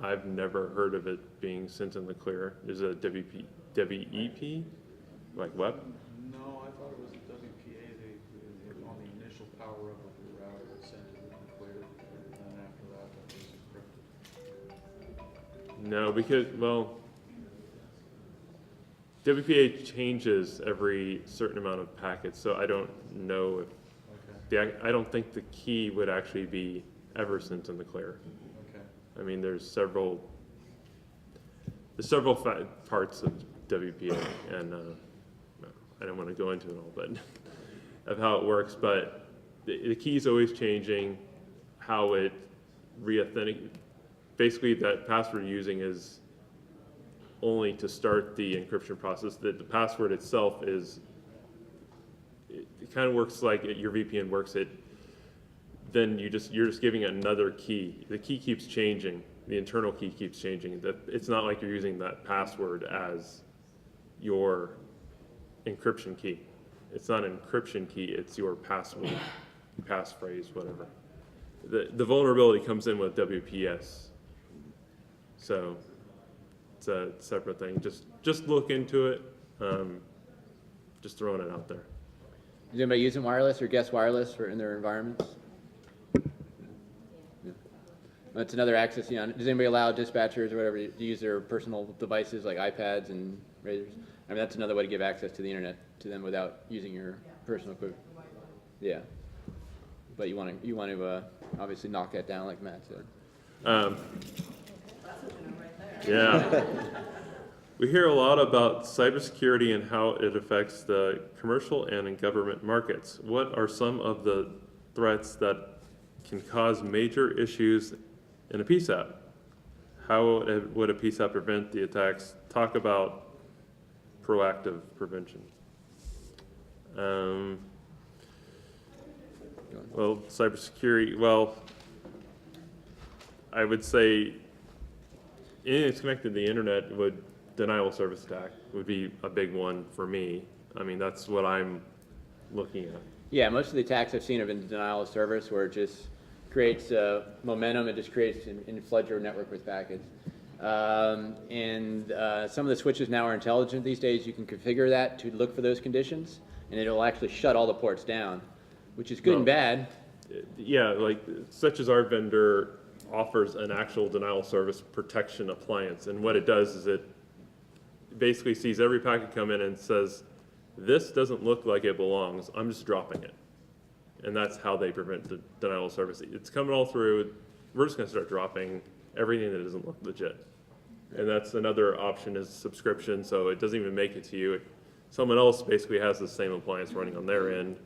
I've never heard of it being sent in the clear. Is it a WEP? Like what? No, I thought it was a WPA. On the initial power up of the router, it sent it in the clear, and then after that, it was encrypted. No, because, well, WPA changes every certain amount of packets, so I don't know if, I don't think the key would actually be ever sent in the clear. Okay. I mean, there's several parts of WPA, and I don't want to go into it all, but of how it works, but the key is always changing, how it re-authenticates. Basically, that password you're using is only to start the encryption process. The password itself is, it kind of works like your VPN works. Then you're just giving it another key. The key keeps changing. The internal key keeps changing. It's not like you're using that password as your encryption key. It's not an encryption key, it's your password, passphrase, whatever. The vulnerability comes in with WPS. So it's a separate thing. Just look into it. Just throwing it out there. Is anybody using wireless or guest wireless in their environments? Yeah. That's another access. Does anybody allow dispatchers or whatever to use their personal devices like iPads and razors? I mean, that's another way to give access to the internet to them without using your personal equipment. Yeah. But you want to obviously knock that down, like Matt said. That's a winner right there. Yeah. We hear a lot about cybersecurity and how it affects the commercial and in government markets. What are some of the threats that can cause major issues in a PSAP? How would a PSAP prevent the attacks? Talk about proactive prevention. Well, cybersecurity, I would say anything that's connected to the internet denial of service attack would be a big one for me. I mean, that's what I'm looking at. Yeah, most of the attacks I've seen have been denial of service, where it just creates momentum. It just creates and floods your network with packets. Some of the switches now are intelligent these days. You can configure that to look for those conditions, and it'll actually shut all the ports down, which is good and bad. Yeah, like such as our vendor offers an actual denial of service protection appliance, and what it does is it basically sees every packet come in and says, this doesn't look like it belongs, I'm just dropping it. And that's how they prevent the denial of service. It's coming all through, we're just gonna start dropping everything that doesn't look legit. And that's another option is subscription, so it doesn't even make it to you. Someone else basically has the same appliance running on their end.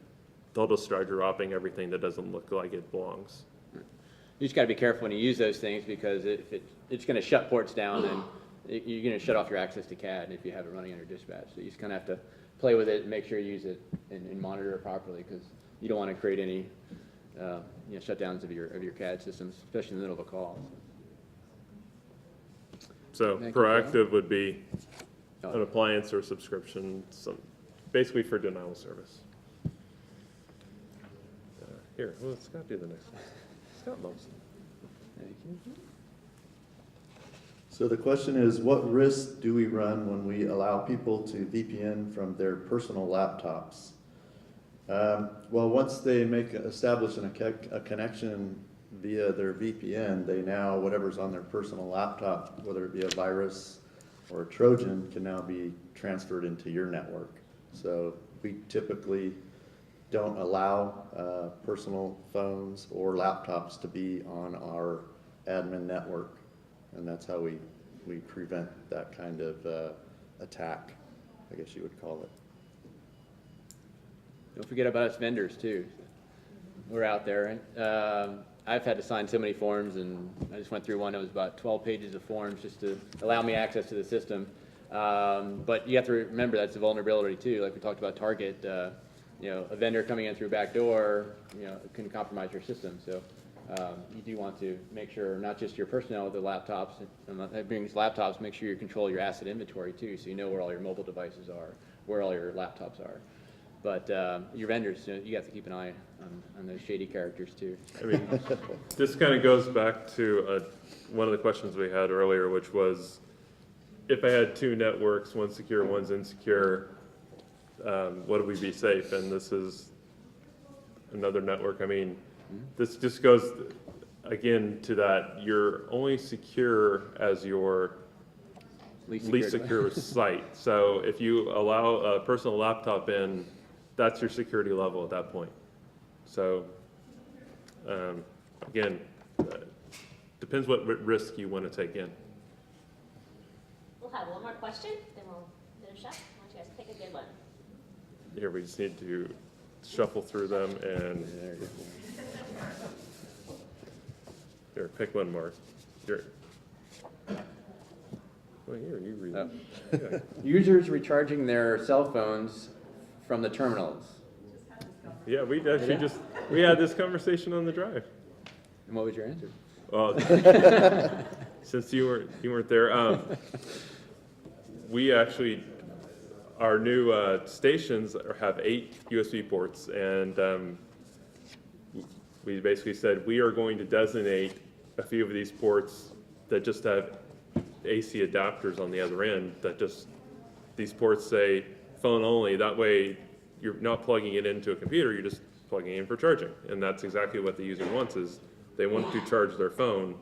They'll just start dropping everything that doesn't look like it belongs. You just got to be careful when you use those things, because it's going to shut ports down, and you're going to shut off your access to CAD if you have it running under dispatch. So you just kind of have to play with it and make sure you use it and monitor it properly, because you don't want to create any shutdowns of your CAD systems, especially in the middle of a call. So proactive would be an appliance or subscription, basically for denial of service. Here, well, Scott do the next one. Scott loves it. Thank you. So the question is, what risks do we run when we allow people to VPN from their personal laptops? Well, once they establish a connection via their VPN, they now, whatever's on their personal laptop, whether it be a virus or a Trojan, can now be transferred into your network. So we typically don't allow personal phones or laptops to be on our admin network, and that's how we prevent that kind of attack, I guess you would call it. Don't forget about us vendors too. We're out there. I've had to sign so many forms, and I just went through one that was about 12 pages of forms just to allow me access to the system. But you have to remember that's a vulnerability too, like we talked about Target. A vendor coming in through a back door, can compromise your system. So you do want to make sure not just your personnel with the laptops, brings laptops, make sure you control your asset inventory too, so you know where all your mobile devices are, where all your laptops are. But your vendors, you have to keep an eye on those shady characters too. I mean, this kind of goes back to one of the questions we had earlier, which was, if I had two networks, one's secure, one's insecure, would we be safe? And this is another network. I mean, this just goes, again, to that you're only secure as your least secure site. So if you allow a personal laptop in, that's your security level at that point. So again, depends what risk you want to take in. We'll have one more question, then we'll finish up. I want you guys to pick a good one. Here, we just need to shuffle through them and here, pick one more. Here. Well, here, you read Oh. it. Yeah. Users recharging their cell phones from the terminals. Yeah, we actually we had this conversation on the drive. And what was your answer? Since you weren't there, we actually, our new stations have 8 USB ports, and we basically said we are going to designate a few of these ports that just have AC adapters on the other end, that just, these ports say phone only, that way you're not plugging it into a computer, you're just plugging in for charging. And that's exactly what the user wants, is they want to charge their phone.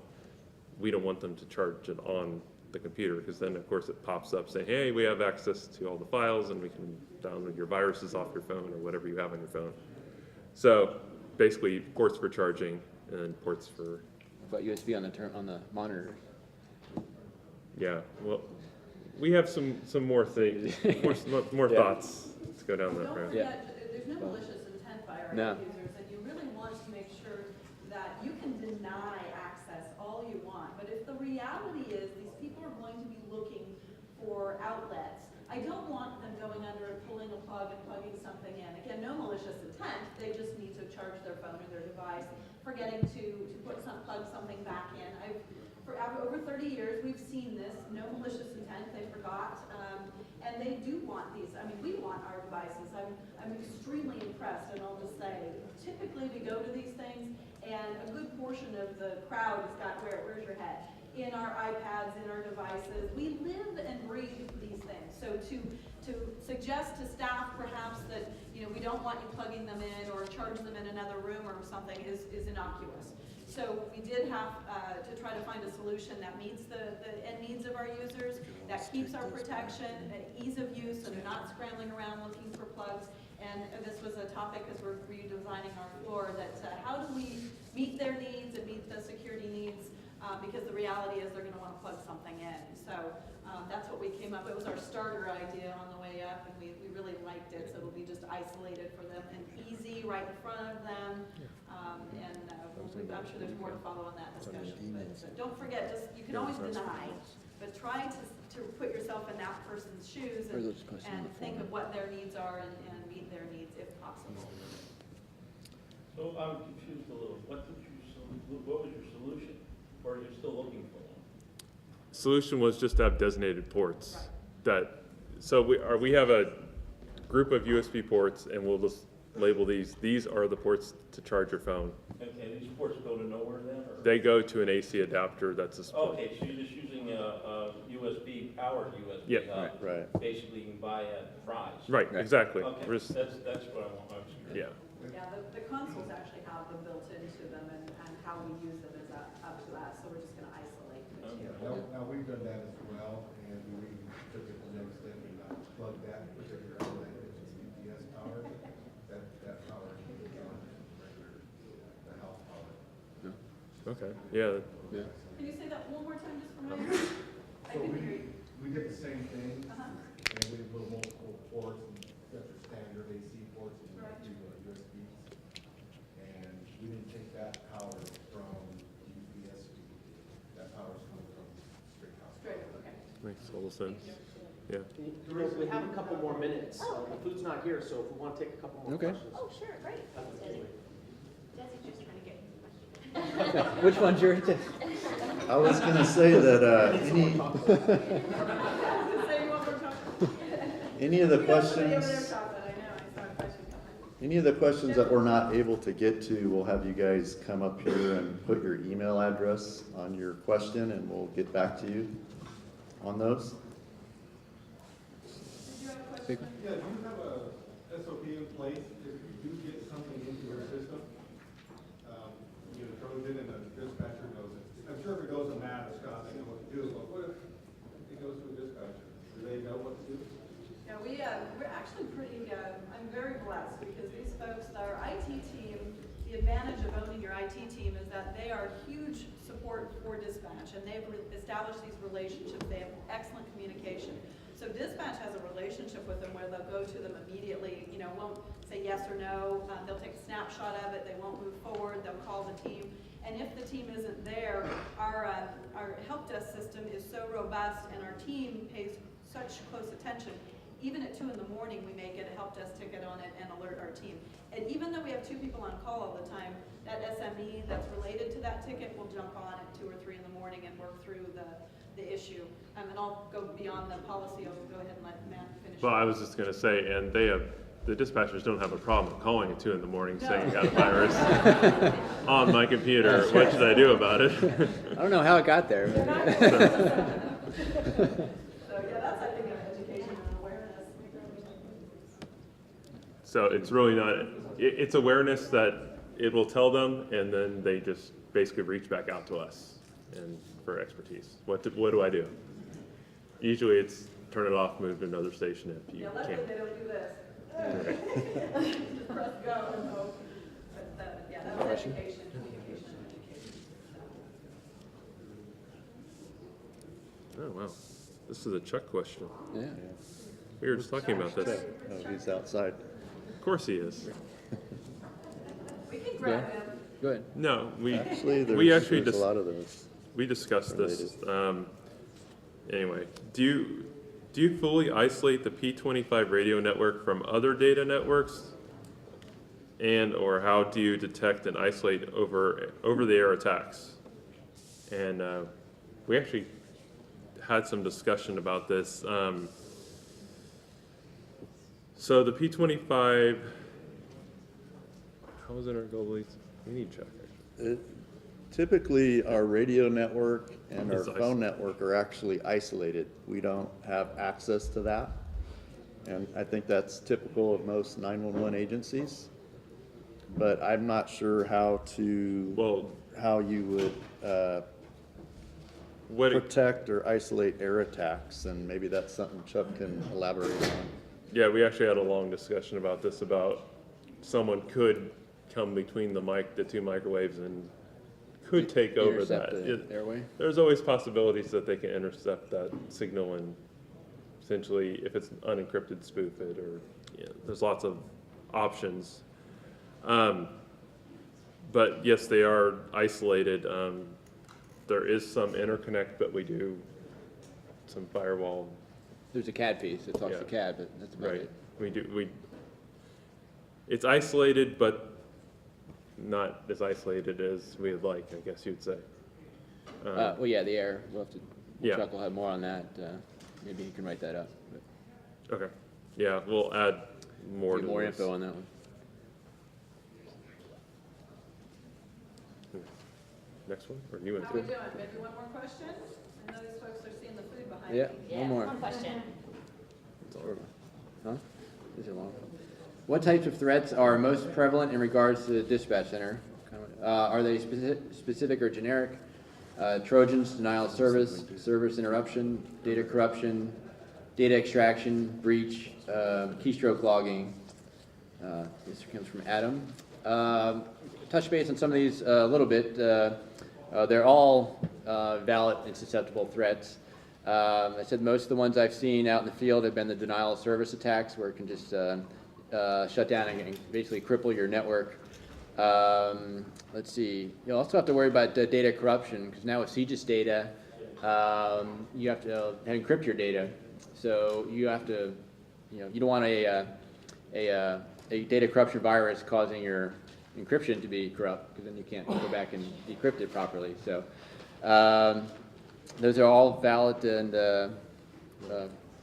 We don't want them to charge it on the computer, because then of course it pops up saying, hey, we have access to all the files and we can download your viruses off your phone or whatever you have on your phone. So basically ports for charging and ports for, What about USB on the monitors? yeah, well, we have some more things, more Yeah. thoughts to go down that Don't road. forget, there's no malicious intent by our No. end users, and you really want to make sure that you can deny access all you want. But if the reality is these people are going to be looking for outlets, I don't want them going under and pulling a plug and plugging something in. Again, no malicious intent, they just need to charge their phone or their device, forgetting to plug something back in. For over 30 years, we've seen this, no malicious intent, they forgot, and they do want these. I mean, we want our devices. I'm extremely impressed, and I'll just say, typically we go to these things, and a good portion of the crowd has got, where's your head? In our iPads, in our devices. We live and breathe these things. So to suggest to staff perhaps that, we don't want you plugging them in or charge them in another room or something is innocuous. So we did have to try to find a solution that meets the end needs of our users, that keeps our protection, and ease of use, so they're not scrambling around looking for plugs. And this was a topic as we're redesigning our floor, that how do we meet their needs and meet the security needs, because the reality is they're going to want to plug something in. So that's what we came up. It was our starter idea on the way up, and we really liked it. So it'll be just isolated for them and easy right in front of them. I'm sure there's more to follow on that discussion. But don't forget, you can always deny, but try to put yourself in that person's shoes and think of what their needs are and meet their needs if possible. So I'm confused a little. What was your solution? Or are you still looking for one? Solution was just to have designated ports. So we have a group of USB ports, and we'll just label these are the ports to charge your phone. Okay, these ports go to nowhere then? Or? They go to an AC adapter that's a split. Okay, so you're just using a USB, powered USB Yeah, hub. right. Basically, you can buy at Fry's. Right, exactly. Okay, We're just- that's what I want. yeah. Yeah, the consoles actually have them built into them, and how we use them is up to us, so we're just going to isolate the two. Now, we've done that as well, and we took it the next step and plugged that particular outlet into UPS power. That power can be on the house power. Okay, yeah. Can you say that one more time just for my I So couldn't hear you. we did the same thing, Uh-huh. and we put multiple ports, and got your standard AC ports and Right. USBs. And we didn't take that power from UPS, that power's coming from straight house. Straight, okay. Makes total sense. Yeah. We have a couple more minutes. The food's not here, so if we want to take a couple more Okay. questions. Oh, sure, great. Desi's just trying to get. Which one's yours? I was gonna say that, Say you want more chocolate? any of the You have somebody over there questions, chocolate, I know, I saw a question coming. any of the questions that we're not able to get to, we'll have you guys come up here and put your email address on your question, and we'll get back to you on those. Did you have a question? Yeah, do you have a SOP in place if you do get something into your system? Trojan and the dispatcher knows it. I'm sure if it goes to Matt or Scott, they know what to do, but what if it goes to a dispatcher? Do they know what to do? Yeah, we're actually pretty, I'm very blessed because these folks, our IT team, the advantage of owning your IT team is that they are huge support for dispatch, and they've established these relationships. They have excellent communication. So dispatch has a relationship with them where they'll go to them immediately, won't say yes or no. They'll take a snapshot of it, they won't move forward, they'll call the team. And if the team isn't there, our help desk system is so robust and our team pays such close attention. Even at 2 in the morning, we may get a help desk ticket on it and alert our team. And even though we have 2 people on call all the time, that SME that's related to that ticket will jump on at 2 or 3 in the morning and work through the issue. And I'll go beyond the policy. I'll go ahead and let Matt finish. Well, I was just going to say, and the dispatchers don't have a problem calling at 2 in the morning saying, got a virus on my computer. What should I do about it? I don't know how it got there. So yeah, that's I think an education and awareness. So it's really not, it's awareness that it will tell them, and then they just basically reach back out to us and for expertise. What do I do? Usually it's turn it off, move to another station if you Luckily can. they don't do this. Okay. Just press go and hope. But yeah, that was education, communication, education. Oh, wow. This is a Chuck question. Yeah. We were just talking about this. Oh, he's outside. Of course he is. We can grab him. Go ahead. No, Actually, there's there's a lot of those. we discussed this. Anyway, do you fully isolate the P25 radio network from other data networks? And or how do you detect and isolate over-the-air attacks? And we actually had some discussion about this. So the P25, how was it our goal? We need to check. Typically, our radio network and our It's phone network are actually isolated. We don't have access to that. And I think that's typical of most 911 agencies. But I'm not sure how you would protect or isolate air attacks, and maybe that's something Chuck can elaborate on. Yeah, we actually had a long discussion about this, about someone could come between the 2 microwaves and could take over that. Intercept the airway? There's always possibilities that they can intercept that signal and essentially, if it's unencrypted, spoof it, or there's lots of options. But yes, they are isolated. There is some interconnect, but we do some firewall. There's a CAD piece that talks to CAD, but that's about Right. it. It's isolated, but not as isolated as we'd like, I guess you'd say. Well, yeah, the air. We'll have to. Yeah. Chuck will have more on that. Maybe he can write that up. But Okay. Yeah, we'll add more get to more this. info on that one. Next one, or you want How to? we doing? Maybe one more question? I know these folks are seeing the food behind Yeah, me. one more. One question. Huh? These are long. What types of threats are most prevalent in regards to the dispatch center? Are they specific or generic? Trojans, denial of service, service interruption, data corruption, data extraction, breach, keystroke logging. This comes from Adam. Touch base on some of these a little bit. They're all valid and susceptible threats. I said most of the ones I've seen out in the field have been the denial of service attacks, where it can just shut down and basically cripple your network. Let's see. You also have to worry about data corruption, because now with CGIS data, you have to encrypt your data. So you have to, you don't want a data corruption virus causing your encryption to be corrupt, because then you can't go back and decrypt it properly. So those are all valid and We're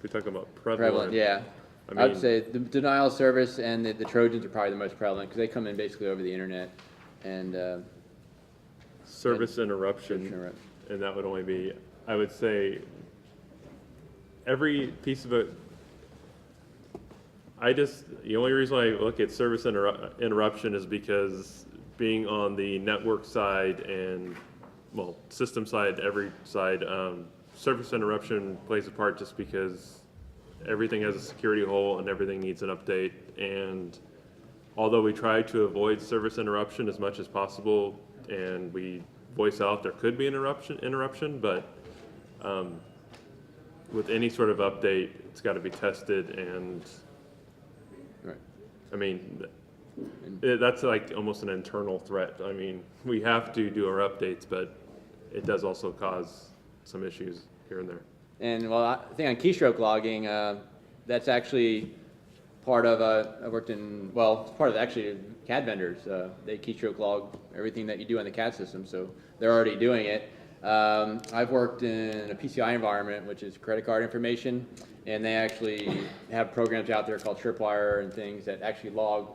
talking about prevalent. Yeah. I I would mean- say the denial of service and the Trojans are probably the most prevalent, because they come in basically over the internet and Service interruption, and that would only be, I would say, every piece of it. The only reason I look at service interruption is because being on the network side and, well, system side, every side, service interruption plays a part just because everything has a security hole and everything needs an update. And although we try to avoid service interruption as much as possible, and we voice out there could be an interruption, but with any sort of update, it's got to be tested and I mean, that's like almost an internal threat. I mean, we have to do our updates, but it does also cause some issues here and there. And well, I think on keystroke logging, that's actually part of, I worked in, well, it's part of actually CAD vendors. They keystroke log everything that you do in the CAD system, so they're already doing it. I've worked in a PCI environment, which is credit card information, and they actually have programs out there called Tripwire and things that actually log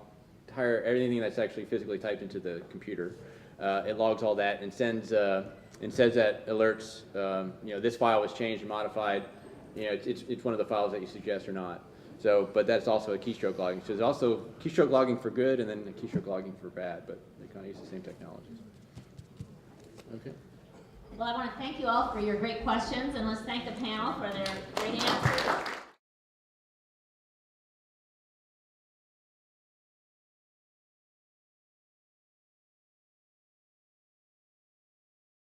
everything that's actually physically typed into the computer. It logs all that and sends and says that alerts, you know, this file was changed and modified. You know, it's one of the files that you suggest or not. So, but that's also a keystroke logging. So there's also keystroke logging for good and then the keystroke logging for bad, but they kind of use the same technologies. Okay. Well, I want to thank you all for your great questions, and let's thank the panel for their great answers.